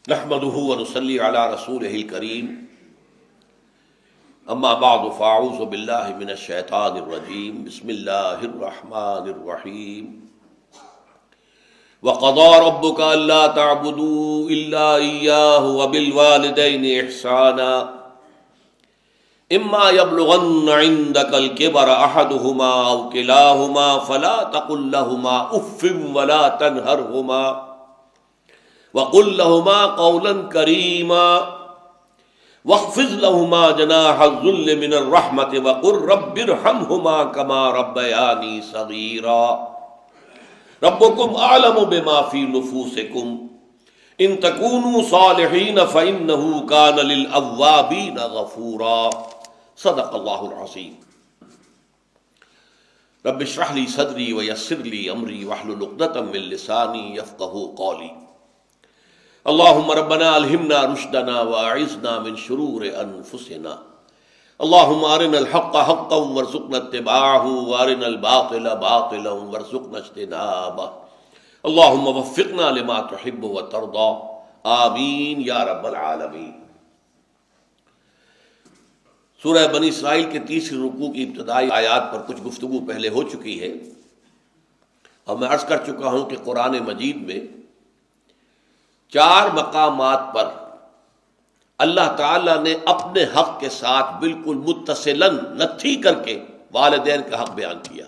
نحمده ونصلي على رسوله الكريم اما بعد فاعوذ بالله من الشیطان الرجیم بسم اللہ الرحمن الرحیم وقضى ربك الا تعبدوا الا اياه وبالوالدين احسانا اما يبلغن عندك الكبر احدهما او كلاهما فلا تقل لهما اف ولا تنهرهما وقل لهما قولا كريما واخفض لهما جناح الذل من الرحمة وقل رب ارحمهما كما ربياني صغيرا ربكم اعلم بما في نفوسكم ان تكونوا صالحين فانه كان للاوابين غفورا صدق الله العظيم رب اشرح لي صدري ويسر لي امري واحلل عقدة من لساني يفقهوا قولي اللهم ربنا الہمنا رشدنا واعذنا من شرور انفسنا اللهم ارنا الحق حقا وارزقنا اتباعه وارنا الباطل باطلا وارزقنا اجتنابه اللهم وفقنا لما تحب وترضى آمین یا رب العالمین۔ سورہ بنی اسرائیل کے تیسری رکوع کی ابتدائی آیات پر کچھ گفتگو پہلے ہو چکی ہے، اور میں عرض کر چکا ہوں کہ قرآن مجید میں 4 مقامات پر اللہ تعالیٰ نے اپنے حق کے ساتھ بالکل متصلاً نتھی کر کے والدین کا حق بیان کیا۔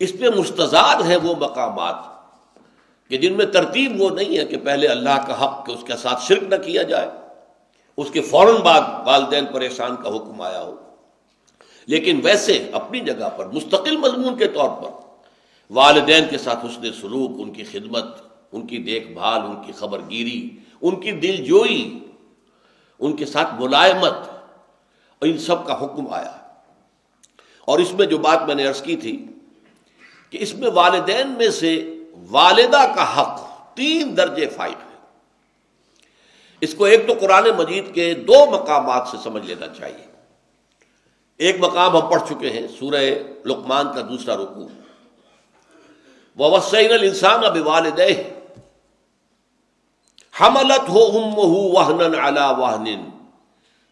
اس پہ مستضاد ہیں وہ مقامات کہ جن میں ترتیب وہ نہیں ہے کہ پہلے اللہ کا حق کہ اس کے ساتھ شرک نہ کیا جائے، اس کے فوراً بعد والدین پر احسان کا حکم آیا ہو، لیکن ویسے اپنی جگہ پر مستقل مضمون کے طور پر والدین کے ساتھ حسن سلوک، ان کی خدمت، ان کی دیکھ بھال، ان کی خبر گیری، ان کی دل جوئی، ان کے ساتھ ملائمت، اور ان سب کا حکم آیا۔ اور اس میں جو بات میں نے عرض کی تھی کہ اس میں والدین میں سے والدہ کا حق 3 درجے فائد ہے۔ اس کو ایک تو قرآن مجید کے 2 مقامات سے سمجھ لینا چاہیے۔ ایک مقام ہم پڑھ چکے ہیں، سورہ لقمان کا دوسرا رکوع، وَوَصَّيْنَا الْإِنسَانَ بِوَالِدَيْهِ حملته امه وهنا على وهن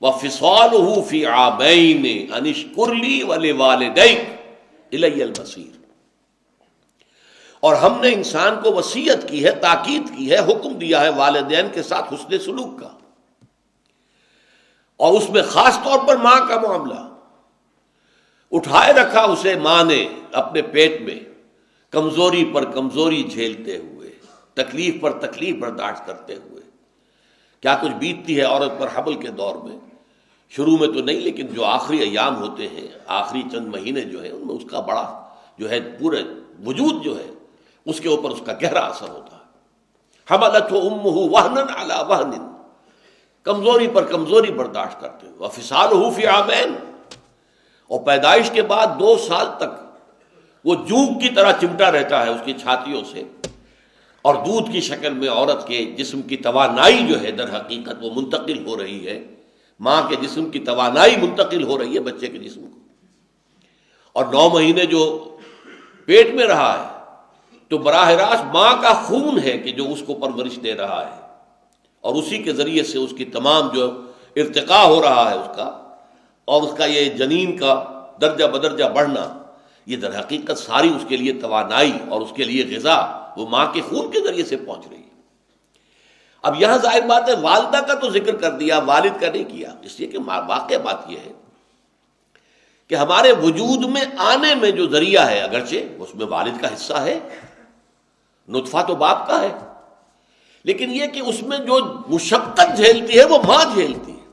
وفصاله في عامين ان اشكر لي ولوالديك الي المصير۔ اور ہم نے انسان کو وصیت کی ہے، تاکید کی ہے، حکم دیا ہے والدین کے ساتھ حسن سلوک کا، اور اس میں خاص طور پر ماں کا معاملہ۔ اٹھائے رکھا اسے ماں نے اپنے پیٹ میں، کمزوری پر کمزوری جھیلتے ہوئے، تکلیف پر تکلیف برداشت کرتے ہوئے۔ کیا کچھ بیتتی ہے عورت پر حمل کے دور میں، شروع میں تو نہیں، لیکن جو آخری ایام ہوتے ہیں، آخری چند مہینے جو ہیں، ان میں اس کا بڑا جو ہے پورے وجود جو ہے اس کے اوپر اس کا گہرا اثر ہوتا ہے۔ حملتہ امہ وہنا علی وہن، کمزوری پر کمزوری برداشت کرتے ہوئے، وفصالہ فی عامین، اور پیدائش کے بعد 2 سال تک وہ جوک کی طرح چمٹا رہتا ہے اس کی چھاتیوں سے، اور دودھ کی شکل میں عورت کے جسم کی توانائی جو ہے در حقیقت وہ منتقل ہو رہی ہے، ماں کے جسم کی توانائی منتقل ہو رہی ہے بچے کے جسم کو۔ اور 9 مہینے جو پیٹ میں رہا ہے تو براہ راست ماں کا خون ہے کہ جو اس کو پرورش دے رہا ہے، اور اسی کے ذریعے سے اس کی تمام جو ارتقاء ہو رہا ہے اس کا، اور اس کا یہ جنین کا درجہ بدرجہ بڑھنا، یہ در حقیقت ساری اس کے لیے توانائی اور اس کے لیے غذا وہ ماں کے خون کے ذریعے سے پہنچ رہی ہے۔ اب یہاں ظاہر بات ہے والدہ کا تو ذکر کر دیا، والد کا نہیں کیا، اس لیے کہ واقع بات یہ ہے کہ ہمارے وجود میں آنے میں جو ذریعہ ہے، اگرچہ اس میں والد کا حصہ ہے، نطفہ تو باپ کا ہے، لیکن یہ کہ اس میں جو مشقت جھیلتی ہے وہ ماں جھیلتی ہے۔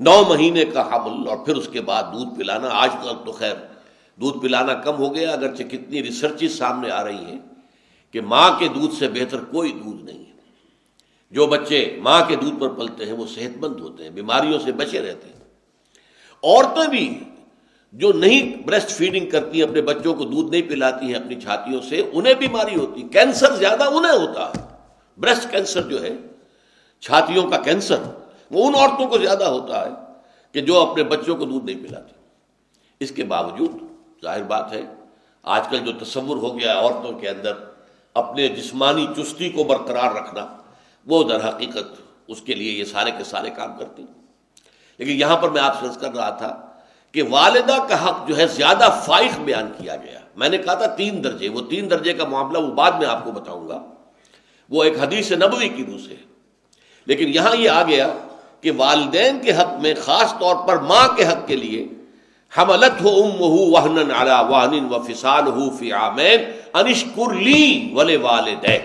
9 مہینے کا حمل، اور پھر اس کے بعد دودھ پلانا۔ آج تک تو خیر دودھ پلانا کم ہو گیا، اگرچہ کتنی ریسرچز سامنے آ رہی ہیں کہ ماں کے دودھ سے بہتر کوئی دودھ نہیں ہے۔ جو بچے ماں کے دودھ پر پلتے ہیں وہ صحت مند ہوتے ہیں، بیماریوں سے بچے رہتے ہیں۔ عورتیں بھی جو نہیں بریسٹ فیڈنگ کرتی ہیں، اپنے بچوں کو دودھ نہیں پلاتی ہیں اپنی چھاتیوں سے، انہیں بیماری ہوتی ہے، کینسر زیادہ انہیں ہوتا ہے۔ بریسٹ کینسر جو ہے، چھاتیوں کا کینسر، وہ ان عورتوں کو زیادہ ہوتا ہے کہ جو اپنے بچوں کو دودھ نہیں پلاتی۔ اس کے باوجود ظاہر بات ہے آج کل جو تصور ہو گیا عورتوں کے اندر اپنے جسمانی چستی کو برقرار رکھنا، وہ در حقیقت اس کے لیے یہ سارے کے سارے کام کرتی. لیکن یہاں پر میں آپ سے عرض کر رہا تھا کہ والدہ کا حق جو ہے زیادہ فائق بیان کیا گیا. میں نے کہا تھا 3 درجے، وہ 3 درجے کا معاملہ وہ بعد میں آپ کو بتاؤں گا، وہ ایک حدیث نبوی کی روح سے. لیکن یہاں یہ آ گیا کہ والدین کے حق میں، خاص طور پر ماں کے حق کے لیے، حملتہ امہ وہنا علی وہن وفصالہ فی عامین ان اشکر لی ولوالدیک.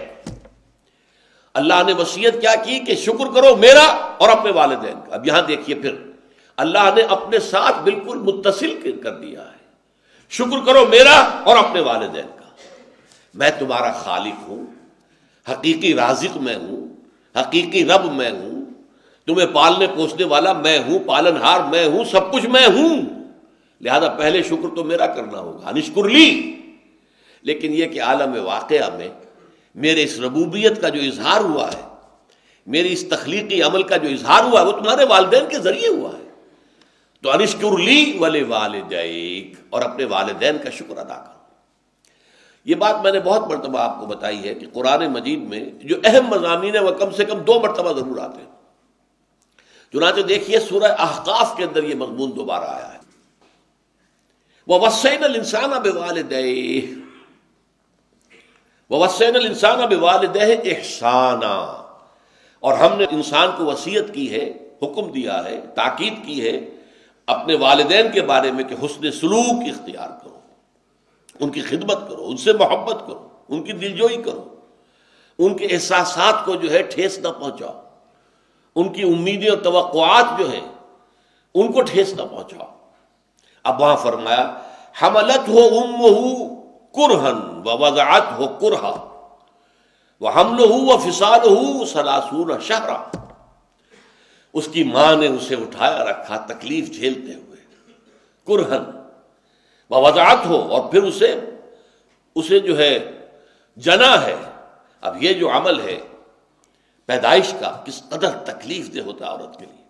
اللہ نے وصیت کیا کی کہ شکر کرو میرا اور اپنے والدین کا. اب یہاں دیکھیے پھر اللہ نے اپنے ساتھ بالکل متصل کر دیا ہے. شکر کرو میرا اور اپنے والدین کا. میں تمہارا خالق ہوں، حقیقی رازق میں ہوں، حقیقی رب میں ہوں، تمہیں پالنے پوسنے والا میں ہوں، پالنہار میں ہوں، سب کچھ میں ہوں. لہذا پہلے شکر تو میرا کرنا ہوگا، نشکر لی. لیکن یہ کہ عالم واقعہ میں میرے اس ربوبیت کا جو اظہار ہوا ہے، میری اس تخلیقی عمل کا جو اظہار ہوا ہے، وہ تمہارے والدین کے ذریعے ہوا ہے. تو انشکر لی ولوالدیک، اور اپنے والدین کا شکر ادا کرو. یہ بات میں نے بہت مرتبہ آپ کو بتائی ہے کہ قرآن مجید میں جو اہم مضامین ہیں وہ کم سے کم 2 مرتبہ ضرور آتے ہیں. چنانچہ دیکھیے سورہ احقاف کے اندر یہ مضمون دوبارہ آیا ہے. وَوَصَّيْنَا الْإِنسَانَ بِوَالِدَيْهِ وَوَصَّيْنَا الْإِنسَانَ بِوَالِدَيْهِ إِحْسَانًا، اور ہم نے انسان کو وصیت کی ہے، حکم دیا ہے، تاکید کی ہے اپنے والدین کے بارے میں کہ حسن سلوک اختیار کرو، ان کی خدمت کرو، ان سے محبت کرو، ان کی دلجوئی کرو، ان کے احساسات کو جو ہے ٹھیس نہ پہنچاؤ، ان کی امیدیں اور توقعات جو ہیں ان کو ٹھیس نہ پہنچاؤ. اب وہاں فرمایا حملتہ امہ کرہن ووضعتہ کرہا وحملہ وفصالہ 30 شہرا. اس کی ماں نے اسے اٹھایا رکھا تکلیف جھیلتے ہوئے، کرہن ووضعتہ، اور پھر اسے جو ہے جنا ہے. اب یہ جو عمل ہے پیدائش کا کس قدر تکلیف دہ ہوتا ہے عورت کے لیے.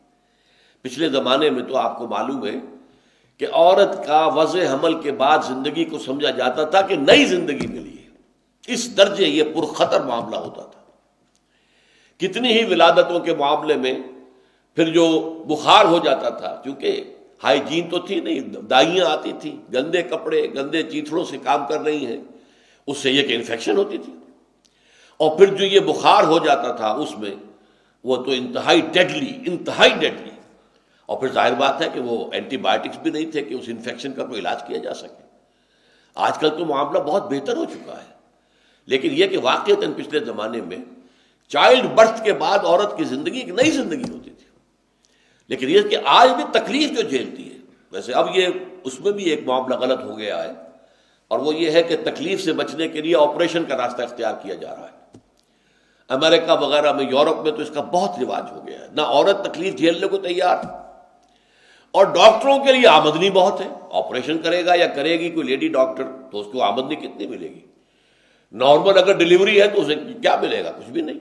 پچھلے زمانے میں تو آپ کو معلوم ہے کہ عورت کا وضع حمل کے بعد زندگی کو سمجھا جاتا تھا کہ نئی زندگی ملی ہے. اس درجے یہ پرخطر معاملہ ہوتا تھا. کتنی ہی ولادتوں کے معاملے میں پھر جو بخار ہو جاتا تھا، کیونکہ ہائیجین تو تھی نہیں، دائیاں آتی تھی، گندے کپڑے گندے چیتھڑوں سے کام کر رہی ہیں، اس سے یہ کہ انفیکشن ہوتی تھی. اور پھر جو یہ بخار ہو جاتا تھا اس میں وہ تو انتہائی ڈیڈلی. اور پھر ظاہر بات ہے کہ وہ اینٹی بایوٹکس بھی نہیں تھے کہ اس انفیکشن کا کوئی علاج کیا جا سکے. آج کل تو معاملہ بہت بہتر ہو چکا ہے، لیکن یہ کہ واقعتاً پچھلے زمانے میں چائلڈ برتھ کے بعد عورت کی زندگی ایک نئی زندگی ہوتی تھی. لیکن یہ کہ آج بھی تکلیف جو جھیلتی ہے، ویسے اب یہ اس میں بھی ایک معاملہ غلط ہو گیا ہے، اور وہ یہ ہے کہ تکلیف سے بچنے کے لیے آپریشن کا راستہ اختیار کیا جا رہا ہے. امریکہ وغیرہ میں، یورپ میں تو اس کا بہت رواج ہو گیا ہے. نہ عورت تکلیف جھیلنے کو تیار، اور ڈاکٹروں کے لیے آمدنی بہت ہے. آپریشن کرے گا یا کرے گی کوئی لیڈی ڈاکٹر تو اس کو آمدنی کتنی ملے گی؟ نارمل اگر ڈلیوری ہے تو اسے کیا ملے گا؟ کچھ بھی نہیں.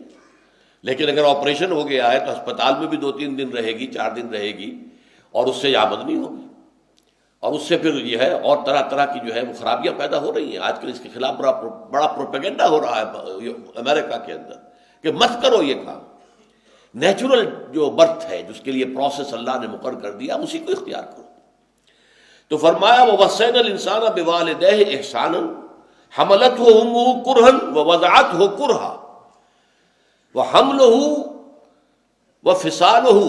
لیکن اگر آپریشن ہو گیا ہے تو ہسپتال میں بھی 2-3 دن رہے گی، 4 دن رہے گی، اور اس سے آمدنی ہوگی. اور اس سے پھر یہ ہے اور طرح طرح کی جو ہے وہ خرابیاں پیدا ہو رہی ہیں. آج کل اس کے خلاف بڑا پروپیگنڈا ہو رہا ہے امریکہ کے اندر کہ مت کرو یہ کام. نیچرل جو برتھ ہے، جس کے لیے پروسیس اللہ نے مقرر کر دیا، اسی کو اختیار کرو. تو فرمایا وَوَصَّيْنَا الْإِنسَانَ بِوَالِدَيْهِ إِحْسَانًا حَمَلَتْهُ أُمُّهُ كُرْهًا وَوَضَعَتْهُ كُرْهًا وَحَمْلُهُ وَفِصَالُهُ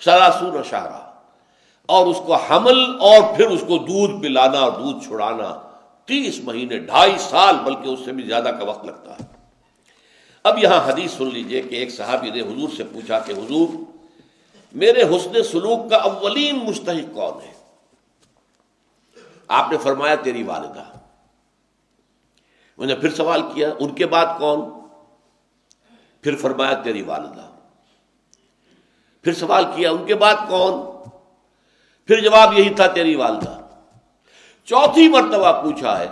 30 شهرًا، اور اس کو حمل اور پھر اس کو دودھ پلانا اور دودھ چھڑانا 30 مہینے، 2.5 سال، بلکہ اس سے بھی زیادہ کا وقت لگتا ہے. اب یہاں حدیث سن لیجئے کہ ایک صحابی نے حضور سے پوچھا کہ حضور، میرے حسن سلوک کا اولین مستحق کون ہے؟ آپ نے فرمایا تیری والدہ. انہوں نے پھر سوال کیا ان کے بعد کون؟ پھر فرمایا تیری والدہ. پھر سوال کیا ان کے بعد کون؟ پھر جواب یہی تھا تیری والدہ. 4تھی مرتبہ پوچھا ہے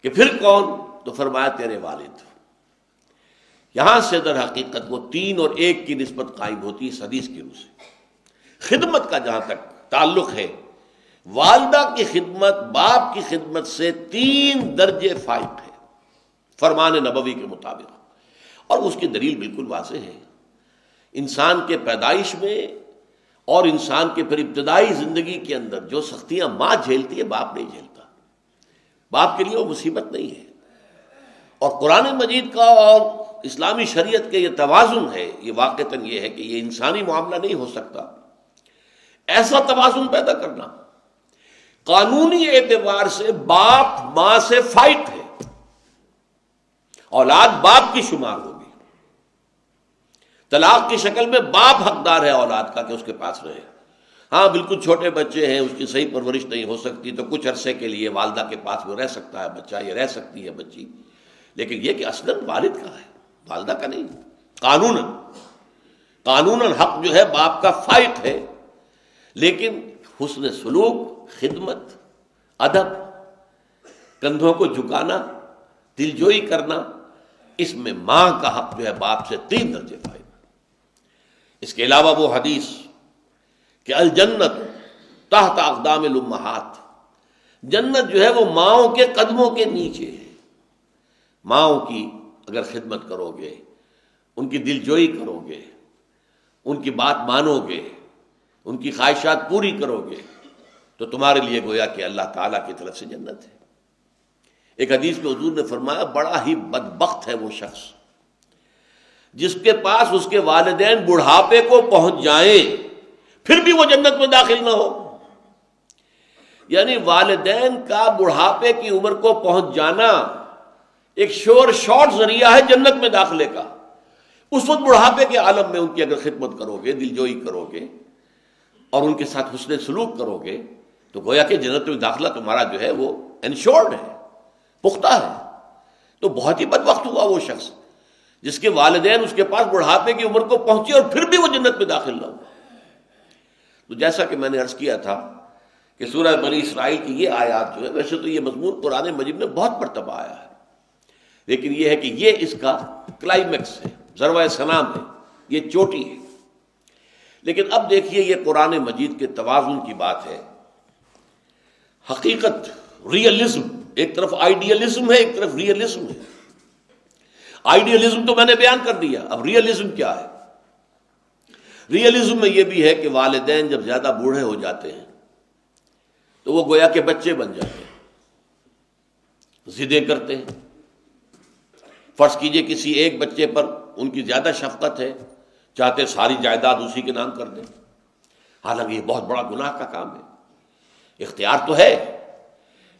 کہ پھر کون؟ تو فرمایا تیرے والد. یہاں سے در حقیقت وہ 3 اور 1 کی نسبت قائم ہوتی ہے اس حدیث کی روح سے. خدمت کا جہاں تک تعلق ہے، والدہ کی خدمت باپ کی خدمت سے 3 درجے فائق ہے فرمان نبوی کے مطابق. اور اس کی دلیل بالکل واضح ہے، انسان کے پیدائش میں اور انسان کے پھر ابتدائی زندگی کے اندر جو سختیاں ماں جھیلتی ہے باپ نہیں جھیلتا، باپ کے لیے وہ مصیبت نہیں ہے۔ اور قرآن مجید کا اور اسلامی شریعت کے یہ توازن ہے، یہ واقعتاً یہ ہے کہ یہ انسانی معاملہ نہیں ہو سکتا، ایسا توازن پیدا کرنا قانونی اعتبار سے باپ ماں سے فائٹ ہے، اولاد باپ کی شمار ہوگی، طلاق کی شکل میں باپ حقدار ہے اولاد کا کہ اس کے پاس رہے۔ ہاں بالکل چھوٹے بچے ہیں، اس کی صحیح پرورش نہیں ہو سکتی تو کچھ عرصے کے لیے والدہ کے پاس وہ رہ سکتا ہے بچہ، یہ رہ سکتی ہے بچی، لیکن یہ کہ اصلاً والد کا ہے، والدہ کا نہیں۔ قانوناً حق جو ہے باپ کا فائق ہے، لیکن حسن سلوک، خدمت، ادب، کندھوں کو جھکانا، دلجوئی کرنا، اس میں ماں کا حق جو ہے باپ سے 3 درجے فائدہ۔ اس کے علاوہ وہ حدیث کہ الجنت تحت اقدام الامہات، جنت جو ہے وہ ماؤں کے قدموں کے نیچے ہے۔ ماؤں کی اگر خدمت کرو گے، ان کی دلجوئی کرو گے، ان کی بات مانو گے، ان کی خواہشات پوری کرو گے، تو تمہارے لیے گویا کہ اللہ تعالیٰ کی طرف سے جنت ہے۔ ایک حدیث میں حضور نے فرمایا بڑا ہی بدبخت ہے وہ شخص جس کے پاس اس کے والدین بڑھاپے کو پہنچ جائیں پھر بھی وہ جنت میں داخل نہ ہو۔ یعنی والدین کا بڑھاپے کی عمر کو پہنچ جانا ایک شارٹ ذریعہ ہے جنت میں داخلے کا۔ اس وقت بڑھاپے کے عالم میں ان کی اگر خدمت کرو گے، دلجوئی کرو گے اور ان کے ساتھ حسن سلوک کرو گے تو گویا کہ جنت میں داخلہ تمہارا جو ہے وہ انشورڈ ہے، پختہ ہے۔ تو بہت ہی بدبخت ہوا وہ شخص جس کے والدین اس کے پاس بڑھاپے کی عمر کو پہنچے اور پھر بھی وہ جنت میں داخل نہ ہو۔ تو جیسا کہ میں نے عرض کیا تھا کہ سورہ بنی اسرائیل کی یہ آیات جو ہے، ویسے تو یہ مضمون قرآن مجید میں بہت مرتبہ آیا ہے، لیکن یہ ہے کہ یہ اس کا کلائمیکس ہے، ذروہ سنام ہے، یہ چوٹی ہے۔ لیکن اب دیکھیے یہ قرآن مجید کے توازن کی بات ہے، حقیقت، ریئلزم، ایک طرف آئیڈیلزم ہے، ایک طرف ریئلزم ہے۔ آئیڈیلزم تو میں نے بیان کر دیا، اب ریئلزم کیا ہے؟ ریئلزم میں یہ بھی ہے کہ والدین جب زیادہ بوڑھے ہو جاتے ہیں تو وہ گویا کہ بچے بن جاتے ہیں، ضدیں کرتے ہیں۔ فرض کیجئے کسی ایک بچے پر ان کی زیادہ شفقت ہے، چاہتے ساری جائیداد اسی کے نام کر دیں، حالانکہ یہ بہت بڑا گناہ کا کام ہے۔ اختیار تو ہے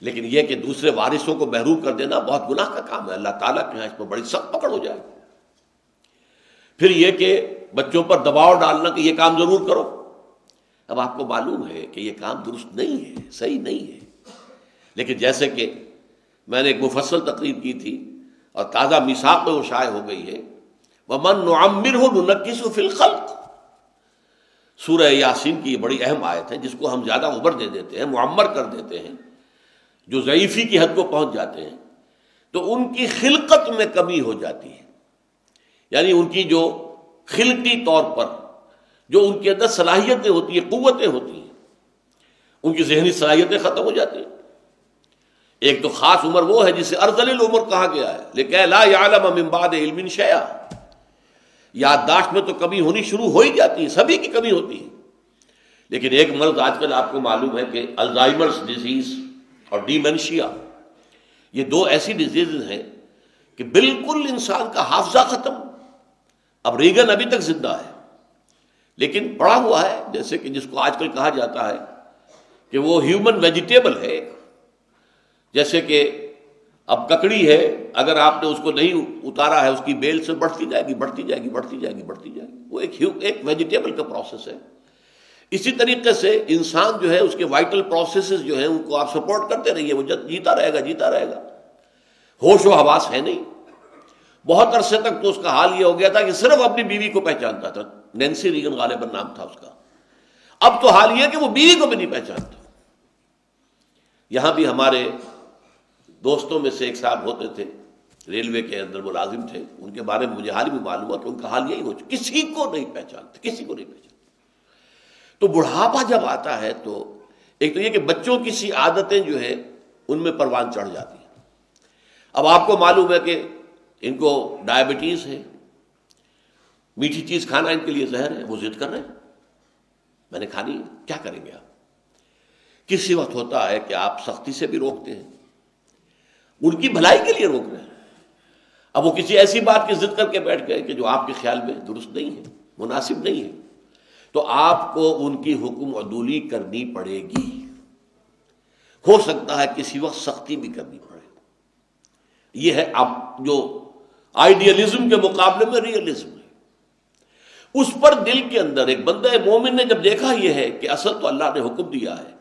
لیکن یہ کہ دوسرے وارثوں کو محروم کر دینا بہت گناہ کا کام ہے، اللہ تعالیٰ کے یہاں اس پر بڑی سخت پکڑ ہو جائے۔ پھر یہ کہ بچوں پر دباؤ ڈالنا کہ یہ کام ضرور کرو، اب آپ کو معلوم ہے کہ یہ کام درست نہیں ہے، صحیح نہیں ہے، لیکن جیسے کہ میں نے ایک مفصل تقریر کی تھی اور تازہ میثاق میں وہ شائع ہو گئی ہے، وَمَن نُعَمِّرْهُ نُنَكِّسُ فِي الْخَلْقِ، سورہ یاسین کی یہ بڑی اہم آیت ہے جس کو ہم زیادہ عمر دے دیتے ہیں، معمر کر دیتے ہیں، جو ضعیفی کی حد کو پہنچ جاتے ہیں تو ان کی خلقت میں کمی ہو جاتی ہے، یعنی ان کی جو خلقی طور پر جو ان کے اندر صلاحیتیں ہوتی ہیں، قوتیں ہوتی ہیں، ان کی ذہنی صلاحیتیں ختم ہو جاتی ہیں۔ ایک تو خاص عمر وہ ہے جسے ارذل العمر کہا گیا ہے، لکہ لا یعلم من بعد علم شیئا، یادداشت میں تو کمی ہونی شروع ہو ہی جاتی ہے، سبھی کی کمی ہوتی ہے۔ لیکن ایک مرض آج کل آپ کو معلوم ہے کہ الزائمرز ڈیزیز اور ڈیمنشیا، یہ 2 ایسی ڈیزیز ہیں کہ بالکل انسان کا حافظہ ختم۔ اب ریگن ابھی تک زندہ ہے لیکن پڑا ہوا ہے، جیسے کہ جس کو آج کل کہا جاتا ہے کہ وہ ہیومن ویجیٹیبل ہے، جیسے کہ اب ککڑی ہے، اگر آپ نے اس کو نہیں اتارا ہے اس کی بیل سے بڑھتی جائے گی، بڑھتی جائے گی، بڑھتی جائے گی، بڑھتی جائے گی، وہ ایک ویجیٹیبل کا پروسیس ہے۔ اسی طریقے سے انسان جو ہے اس کے وائٹل پروسیسز جو ہیں ان کو آپ سپورٹ کرتے رہیے، وہ جیتا رہے گا، جیتا رہے گا۔ ہوش و حواس ہے نہیں۔ بہت عرصے تک تو اس کا حال یہ ہو گیا تھا کہ صرف اپنی بیوی کو پہچانتا تھا، نینسی ریگن غالباً نام تھا اس کا۔ اب تو حال یہ کہ وہ بیوی کو بھی نہیں پہچانتا۔ یہاں بھی ہمارے دوستوں میں سے ایک صاحب ہوتے تھے، ریلوے کے اندر ملازم تھے، ان کے بارے میں مجھے حال ہی میں معلوم ہوا کہ ان کا حال یہی ہو چکا، کسی کو نہیں پہچانتے، کسی کو نہیں پہچانتے۔ تو بڑھاپا جب آتا ہے تو ایک تو یہ کہ بچوں کی سی عادتیں جو ہے ان میں پروان چڑھ جاتی ہیں۔ اب آپ کو معلوم ہے کہ ان کو ڈائبٹیز ہے، میٹھی چیز کھانا ان کے لیے زہر ہے، وہ ضد کر رہے ہیں میں نے کھانی ہے، کیا کریں گے آپ؟ کسی وقت ہوتا ہے کہ آپ سختی سے بھی روکتے ہیں، ان کی بھلائی کے لیے روک رہے ہیں، اب وہ کسی ایسی بات کی ضد کر کے بیٹھ گئے کہ جو آپ کے خیال میں درست نہیں ہے، مناسب نہیں ہے، تو آپ کو ان کی حکم عدولی کرنی پڑے گی۔ ہو سکتا ہے کسی وقت سختی بھی کرنی پڑے۔ یہ ہے اب جو آئیڈیالزم کے مقابلے میں ریئلزم ہے، اس پر دل کے اندر ایک بندہ مومن نے جب دیکھا یہ ہے کہ اصل تو اللہ نے حکم دیا ہے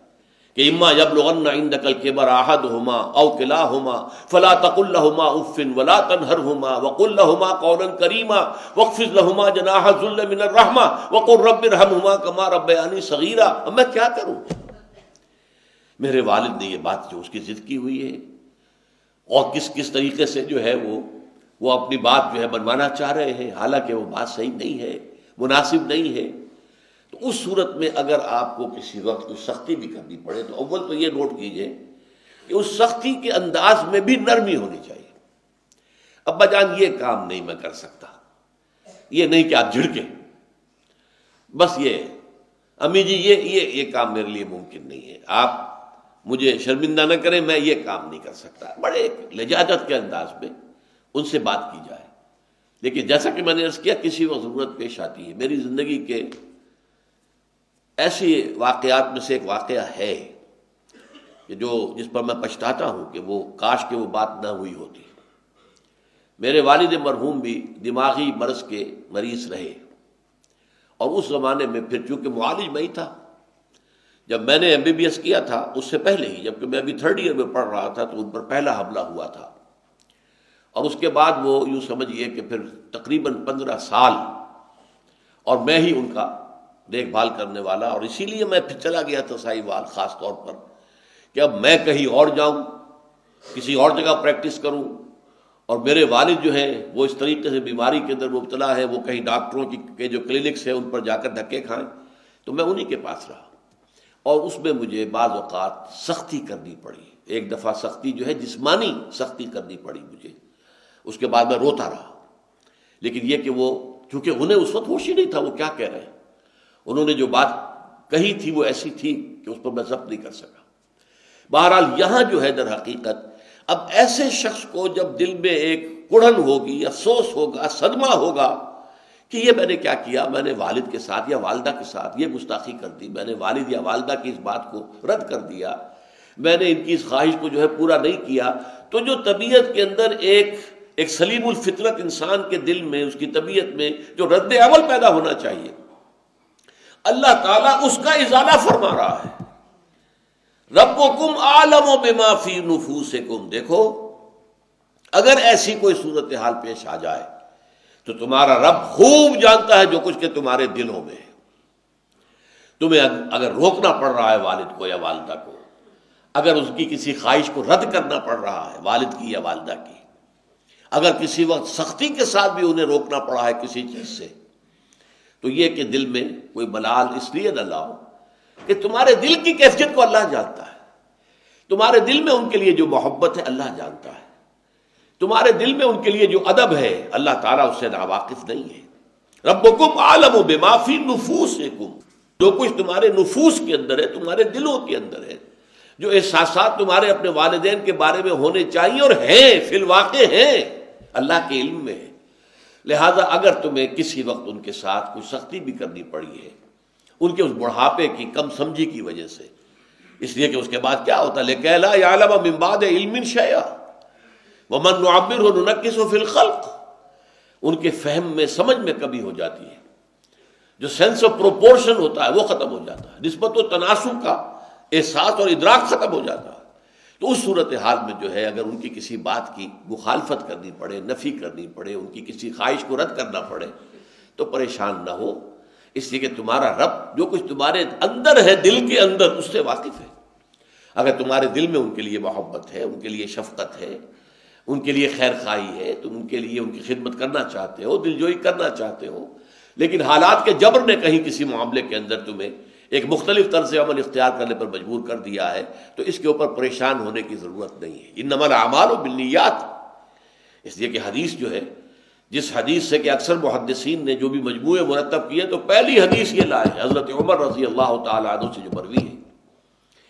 کہ اما یبلغن عندک الکبر احدہما او کلاہما فلا تقل لہما اف ولا تنہرہما وقل لہما قولا کریما واخفض لہما جناح الذل من الرحمہ وقل رب ارحمہما کما ربیانی صغیرا۔ اب میں کیا کروں؟ میرے والد نے یہ بات جو اس کی ضد کی ہوئی ہے، اور کس طریقے سے جو ہے وہ اپنی بات جو ہے بنوانا چاہ رہے ہیں، حالانکہ وہ بات صحیح نہیں ہے، مناسب نہیں ہے۔ تو اس صورت میں اگر آپ کو کسی وقت کوئی سختی بھی کرنی پڑے تو اول تو یہ نوٹ کیجئے کہ اس سختی کے انداز میں بھی نرمی ہونی چاہیے۔ ابا جان یہ کام نہیں میں کر سکتا، یہ نہیں کہ آپ جھڑکیں، بس یہ امی جی یہ کام میرے لیے ممکن نہیں ہے، آپ مجھے شرمندہ نہ کریں، میں یہ کام نہیں کر سکتا۔ بڑے ایک لجاجت کے انداز میں ان سے بات کی جائے۔ لیکن جیسا کہ میں نے عرض کیا، کسی وقت ضرورت پیش آتی ہے۔ میری زندگی کے ایسے واقعات میں سے ایک واقعہ ہے کہ جس پر میں پچھتاتا ہوں کہ وہ کاش کہ وہ بات نہ ہوئی ہوتی۔ میرے والد مرحوم بھی دماغی مرض کے مریض رہے، اور اس زمانے میں پھر چونکہ معالج میں ہی تھا، جب میں نے MBBS کیا تھا اس سے پہلے ہی، جبکہ میں ابھی 3rd ایئر میں پڑھ رہا تھا، تو ان پر پہلا حملہ ہوا تھا، اور اس کے بعد وہ یوں سمجھئے کہ پھر تقریباً 15 سال اور میں ہی ان کا دیکھ بھال کرنے والا، اور اسی لیے میں پھر چلا گیا تھا ساہیوال، خاص طور پر کہ اب میں کہیں اور جاؤں، کسی اور جگہ پریکٹس کروں، اور میرے والد جو ہیں وہ اس طریقے سے بیماری کے اندر مبتلا ہے، وہ کہیں ڈاکٹروں کے جو کلینکس ہیں ان پر جا کر دھکے کھائیں، تو میں انہی کے پاس رہا، اور اس میں مجھے بعض اوقات سختی کرنی پڑی۔ ایک دفعہ سختی جو ہے جسمانی سختی کرنی پڑی مجھے، اس کے بعد میں روتا رہا، لیکن یہ کہ وہ چونکہ انہیں اس وقت ہوش ہی نہیں تھا وہ کیا کہہ رہے ہیں، انہوں نے جو بات کہی تھی وہ ایسی تھی کہ اس پر میں ضبط نہیں کر سکا۔ بہرحال یہاں جو ہے در حقیقت اب ایسے شخص کو جب دل میں ایک کڑھن ہوگی، افسوس ہوگا، صدمہ ہوگا کہ یہ میں نے کیا کیا، میں نے والد کے ساتھ یا والدہ کے ساتھ یہ گستاخی کر دی، میں نے والد یا والدہ کی اس بات کو رد کر دیا، میں نے ان کی اس خواہش کو جو ہے پورا نہیں کیا، تو جو طبیعت کے اندر ایک سلیم الفطرت انسان کے دل میں، اس کی طبیعت میں جو رد عمل پیدا ہونا چاہیے، اللہ تعالیٰ اس کا ازالہ فرما رہا ہے۔ ربکم اعلم بما فی نفوسکم، دیکھو اگر ایسی کوئی صورتحال پیش آ جائے تو تمہارا رب خوب جانتا ہے جو کچھ کہ تمہارے دلوں میں ہے۔ تمہیں اگر روکنا پڑ رہا ہے والد کو یا والدہ کو، اگر اس کی کسی خواہش کو رد کرنا پڑ رہا ہے والد کی یا والدہ کی، اگر کسی وقت سختی کے ساتھ بھی انہیں روکنا پڑا ہے کسی چیز سے، تو یہ کہ دل میں کوئی ملال اس لیے نہ لاؤ کہ تمہارے دل کی کیفیت کو اللہ جانتا ہے، تمہارے دل میں ان کے لیے جو محبت ہے اللہ جانتا ہے، تمہارے دل میں ان کے لیے جو ادب ہے اللہ تعالیٰ اس سے ناواقف نہیں ہے۔ ربکم اعلم بما فی نفوسکم، جو کچھ تمہارے نفوس کے اندر ہے، تمہارے دلوں کے اندر ہے، جو احساسات تمہارے اپنے والدین کے بارے میں ہونے چاہیے اور ہیں، فی الواقع ہیں، اللہ کے علم میں ہے۔ لہذا اگر تمہیں کسی وقت ان کے ساتھ کوئی سختی بھی کرنی پڑی ہے، ان کے اس بڑھاپے کی کم سمجھی کی وجہ سے، اس لیے کہ اس کے بعد کیا ہوتا ہے لِكَيْ لَا يَعْلَمَ مِن بَعْدِ عِلْمٍ شَيْئًا وَمَن نُعَمِّرْهُ نُنَكِّسُهُ فِي الْخَلْقِ، ان کے فہم میں سمجھ میں کمی ہو جاتی ہے، جو سینس آف پروپورشن ہوتا ہے وہ ختم ہو جاتا ہے، نسبت و تناسب کا احساس اور ادراک ختم ہو جاتا ہے۔ تو اس صورتحال میں جو ہے اگر ان کی کسی بات کی مخالفت کرنی پڑے، نفی کرنی پڑے، ان کی کسی خواہش کو رد کرنا پڑے تو پریشان نہ ہو، اس لیے کہ تمہارا رب جو کچھ تمہارے اندر ہے، دل کے اندر، اس سے واقف ہے۔ اگر تمہارے دل میں ان کے لیے محبت ہے، ان کے لیے شفقت ہے، ان کے لیے خیر خواہی ہے، تم ان کے لیے ان کی خدمت کرنا چاہتے ہو، دلجوئی کرنا چاہتے ہو، لیکن حالات کے جبر نے کہیں کسی معاملے کے اندر تمہیں ایک مختلف طرز عمل اختیار کرنے پر مجبور کر دیا ہے، تو اس کے اوپر پریشان ہونے کی ضرورت نہیں ہے۔ انما الاعمال بالنیات، اس لیے کہ حدیث جو ہے جس حدیث سے کہ اکثر محدثین نے جو بھی مجموعے مرتب کیے تو پہلی حدیث یہ لائے حضرت عمر رضی اللہ تعالیٰ عنہ سے جو مروی ہے،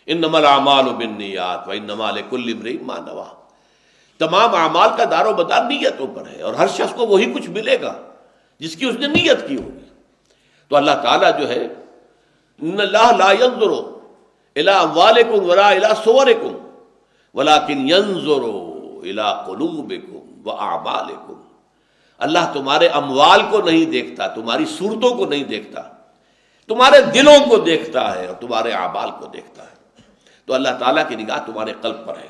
انما الاعمال بالنیات وانما لکل امرئ ما نوی، تمام اعمال کا دار و مدار نیتوں پر ہے، اور ہر شخص کو وہی کچھ ملے گا جس کی اس نے نیت کی ہوگی۔ تو اللہ تعالیٰ جو ہے ان اللہ لا ينظر الى اموالکم ولا الى صورکم ولکن ينظر الى قلوبکم واعمالکم، اللہ تمہارے اموال کو نہیں دیکھتا، تمہاری صورتوں کو نہیں دیکھتا، تمہارے دلوں کو دیکھتا ہے اور تمہارے اعمال کو دیکھتا ہے۔ تو اللہ تعالیٰ کی نگاہ تمہارے قلب پر ہے۔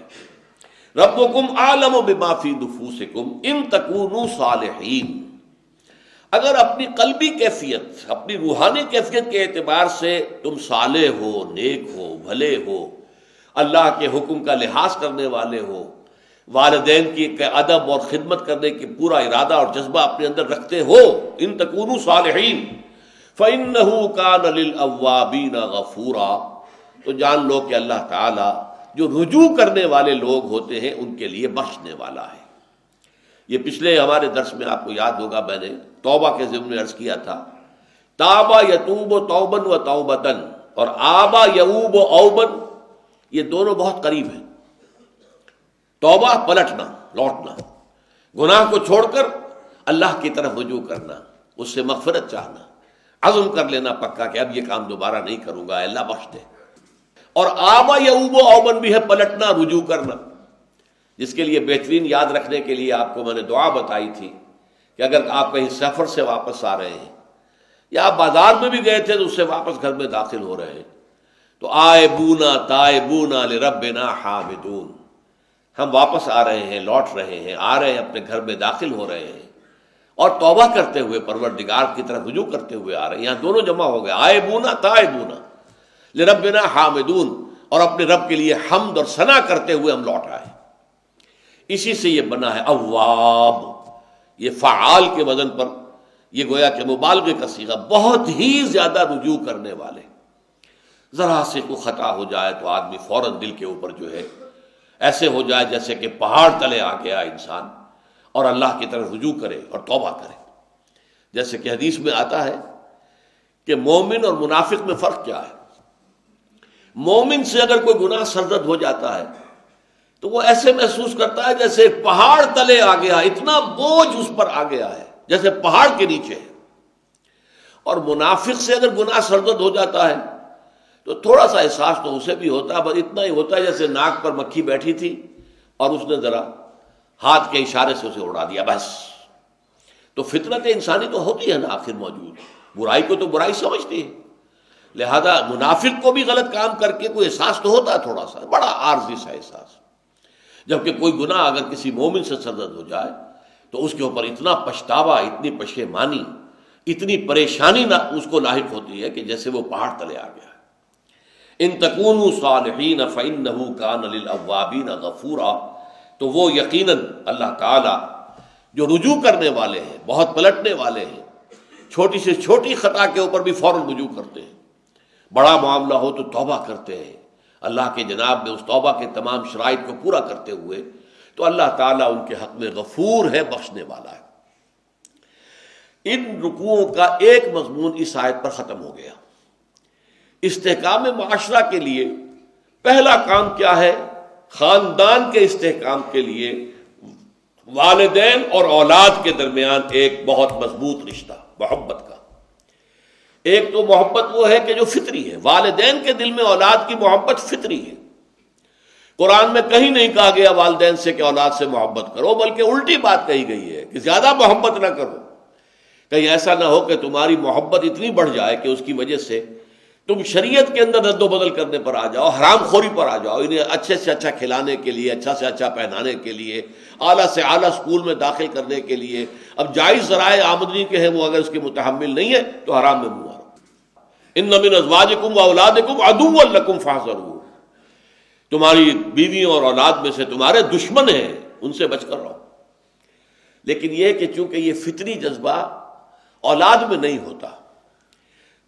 ربکم اعلم بما فی نفوسکم ان تکونوا صالحین، اگر اپنی قلبی کیفیت، اپنی روحانی کیفیت کے اعتبار سے تم صالح ہو، نیک ہو، بھلے ہو، اللہ کے حکم کا لحاظ کرنے والے ہو، والدین کی ادب اور خدمت کرنے کی پورا ارادہ اور جذبہ اپنے اندر رکھتے ہو، ان تکونوا صالحین فإنہ کان للأوابین غفورا، تو جان لو کہ اللہ تعالی جو رجوع کرنے والے لوگ ہوتے ہیں ان کے لیے بخشنے والا ہے۔ یہ پچھلے ہمارے درس میں آپ کو یاد ہوگا میں نے توبہ کے ضمن میں عرض کیا تھا، تابا یتوب توبن و توبتن، اور آبا یعوب و اوبن، یہ دونوں بہت قریب ہیں۔ توبہ پلٹنا، لوٹنا، گناہ کو چھوڑ کر اللہ کی طرف رجوع کرنا، اس سے مغفرت چاہنا، عزم کر لینا پکا کہ اب یہ کام دوبارہ نہیں کروں گا، اللہ بخش دے۔ اور آبا یعوب و اوبن بھی ہے پلٹنا، رجوع کرنا، جس کے لیے بہترین یاد رکھنے کے لیے آپ کو میں نے دعا بتائی تھی کہ اگر آپ کہیں سفر سے واپس آ رہے ہیں یا آپ بازار میں بھی گئے تھے تو اس سے واپس گھر میں داخل ہو رہے ہیں تو آئبونا تائبونا لربنا حامدون، ہم واپس آ رہے ہیں، لوٹ رہے ہیں، آ رہے ہیں، اپنے گھر میں داخل ہو رہے ہیں اور توبہ کرتے ہوئے پروردگار کی طرف رجوع کرتے ہوئے آ رہے ہیں۔ یہاں دونوں جمع ہو گئے، آئبونا تائبونا لربنا حامدون، اور اپنے رب کے لیے حمد اور ثنا کرتے ہوئے ہم لوٹ آئے۔ اسی سے یہ بنا ہے اواب، یہ فعال کے وزن پر، یہ گویا کہ مبالغے کا صیغہ، بہت ہی زیادہ رجوع کرنے والے۔ ذرا سے کوئی خطا ہو جائے تو آدمی فوراً دل کے اوپر جو ہے ایسے ہو جائے جیسے کہ پہاڑ تلے آ گیا انسان، اور اللہ کی طرف رجوع کرے اور توبہ کرے۔ جیسے کہ حدیث میں آتا ہے کہ مومن اور منافق میں فرق کیا ہے۔ مومن سے اگر کوئی گناہ سرزد ہو جاتا ہے تو وہ ایسے محسوس کرتا ہے جیسے پہاڑ تلے آ گیا، اتنا بوجھ اس پر آ گیا ہے جیسے پہاڑ کے نیچے ہے۔ اور منافق سے اگر گناہ سرزد ہو جاتا ہے تو تھوڑا سا احساس تو اسے بھی ہوتا ہے، بس اتنا ہی ہوتا ہے جیسے ناک پر مکھی بیٹھی تھی اور اس نے ذرا ہاتھ کے اشارے سے اسے اڑا دیا، بس۔ تو فطرت انسانی تو ہوتی ہے نا آخر موجود، برائی کو تو برائی سمجھتی ہے، لہذا منافق کو بھی غلط کام کر کے کوئی احساس تو ہوتا ہے، تھوڑا سا بڑا عارضی سا احساس۔ جبکہ کوئی گناہ اگر کسی مومن سے سرزد ہو جائے تو اس کے اوپر اتنا پچھتاوا، اتنی پشیمانی، اتنی پریشانی نہ اس کو لاحق ہوتی ہے کہ جیسے وہ پہاڑ تلے آ گیا ہے۔ ان تکونوا صالحین فإنہ کان للأوابین غفورا، تو وہ یقیناً اللہ تعالی جو رجوع کرنے والے ہیں، بہت پلٹنے والے ہیں، چھوٹی سے چھوٹی خطا کے اوپر بھی فوراً رجوع کرتے ہیں، بڑا معاملہ ہو تو توبہ کرتے ہیں اللہ کے جناب میں، اس توبہ کے تمام شرائط کو پورا کرتے ہوئے، تو اللہ تعالیٰ ان کے حق میں غفور ہے، بخشنے والا ہے۔ ان رکوعوں کا ایک مضمون اس آیت پر ختم ہو گیا۔ استحکام معاشرہ کے لیے پہلا کام کیا ہے؟ خاندان کے استحکام کے لیے والدین اور اولاد کے درمیان ایک بہت مضبوط رشتہ، محبت کا۔ ایک تو محبت وہ ہے کہ جو فطری ہے، والدین کے دل میں اولاد کی محبت فطری ہے۔ قرآن میں کہیں نہیں کہا گیا والدین سے کہ اولاد سے محبت کرو، بلکہ الٹی بات کہی گئی ہے کہ زیادہ محبت نہ کرو۔ کہیں ایسا نہ ہو کہ تمہاری محبت اتنی بڑھ جائے کہ اس کی وجہ سے تم شریعت کے اندر رد و بدل کرنے پر آ جاؤ، حرام خوری پر آ جاؤ، انہیں اچھے سے اچھا کھلانے کے لیے، اچھا سے اچھا پہنانے کے لیے، اعلیٰ سے اعلیٰ اسکول میں داخل کرنے کے لیے، اب جائز ذرائع آمدنی کے ہیں وہ اگر اس کے متحمل نہیں ہے تو حرام میں منہ مارو۔ ان من ازواجکم واولادکم عدوا لکم فاحذروہ، تمہاری بیویوں اور اولاد میں سے تمہارے دشمن ہیں، ان سے بچ کر رہو۔ لیکن یہ کہ چونکہ یہ فطری جذبہ اولاد میں نہیں ہوتا،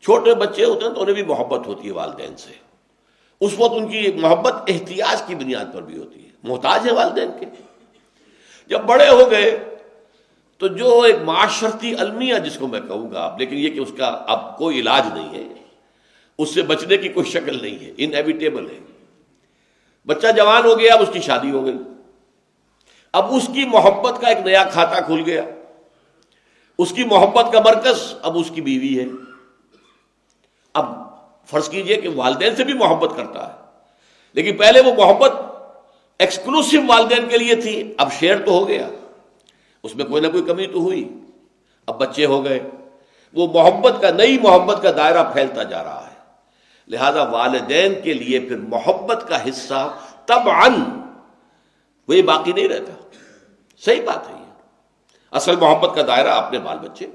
چھوٹے بچے ہوتے ہیں تو انہیں بھی محبت ہوتی ہے والدین سے، اس وقت ان کی محبت احتیاج کی بنیاد پر بھی ہوتی ہے، محتاج ہے والدین کے۔ جب بڑے ہو گئے تو جو ایک معاشرتی المیہ جس کو میں کہوں گا اب، لیکن یہ کہ اس کا اب کوئی علاج نہیں ہے، اس سے بچنے کی کوئی شکل نہیں ہے، انیویٹیبل ہے۔ بچہ جوان ہو گیا، اب اس کی شادی ہو گئی، اب اس کی محبت کا ایک نیا کھاتا کھل گیا، اس کی محبت کا مرکز اب اس کی بیوی ہے۔ اب فرض کیجئے کہ والدین سے بھی محبت کرتا ہے، لیکن پہلے وہ محبت ایکسکلوسیو والدین کے لیے تھی، اب شیئر تو ہو گیا، اس میں کوئی نہ کوئی کمی تو ہوئی، اب بچے ہو گئے، وہ محبت کا، نئی محبت کا دائرہ پھیلتا جا رہا ہے۔ لہذا والدین کے لیے پھر محبت کا حصہ طبعاً وہی باقی نہیں رہتا۔ صحیح بات ہے، یہ اصل محبت کا دائرہ اپنے بال بچے،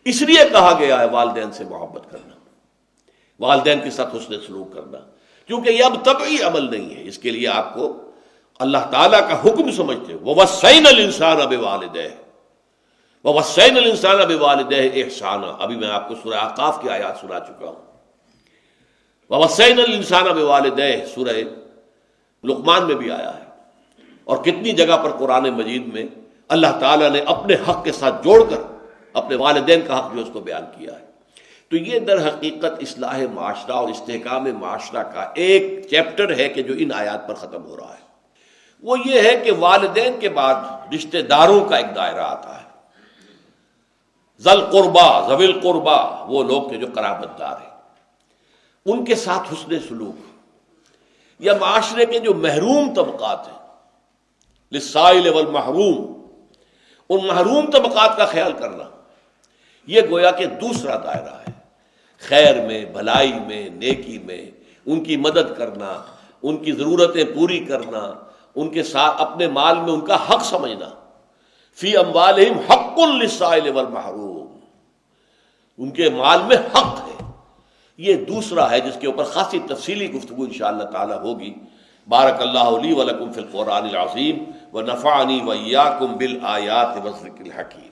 اس لیے کہا گیا ہے والدین سے محبت کرنا، والدین کے ساتھ حسن سلوک کرنا، کیونکہ یہ اب طبعی عمل نہیں ہے، اس کے لیے آپ کو اللہ تعالیٰ کا حکم سمجھتے ہو، وَوَصَّيْنَا الْإِنسَانَ بِوَالِدَيْهِ وَوَصَّيْنَا الْإِنسَانَ بِوَالِدَيْهِ إِحْسَانًا، ابھی میں آپ کو سورہ احقاف کی آیات سنا چکا ہوں۔ وَوَصَّيْنَا الْإِنسَانَ بِوَالِدَيْهِ سورہ لقمان میں بھی آیا ہے، اور کتنی جگہ پر قرآن مجید میں اللہ تعالیٰ نے اپنے حق کے ساتھ جوڑ کر اپنے والدین کا حق جو اس کو بیان کیا ہے۔ تو یہ در حقیقت اصلاح معاشرہ اور استحکام معاشرہ کا ایک چیپٹر ہے کہ جو ان آیات پر ختم ہو رہا ہے۔ وہ یہ ہے کہ والدین کے بعد رشتہ داروں کا ایک دائرہ آتا ہے، ذل قربا، ذوی القربا، وہ لوگ کے جو قرابت دار ہیں، ان کے ساتھ حسن سلوک، یا معاشرے کے جو محروم طبقات ہیں، للسائل والمحروم، ان محروم طبقات کا خیال کرنا، یہ گویا کہ دوسرا دائرہ ہے۔ خیر میں، بھلائی میں، نیکی میں ان کی مدد کرنا، ان کی ضرورتیں پوری کرنا، ان کے ساتھ اپنے مال میں ان کا حق سمجھنا، فی اموالہم حق للسائل والمحروم، ان کے مال میں حق ہے۔ یہ دوسرا ہے جس کے اوپر خاصی تفصیلی گفتگو انشاءاللہ تعالی ہوگی۔ بارک اللہ لی ولکم فی القرآن العظیم ونفعنی وإیاکم بالآیات والذکر الحکیم۔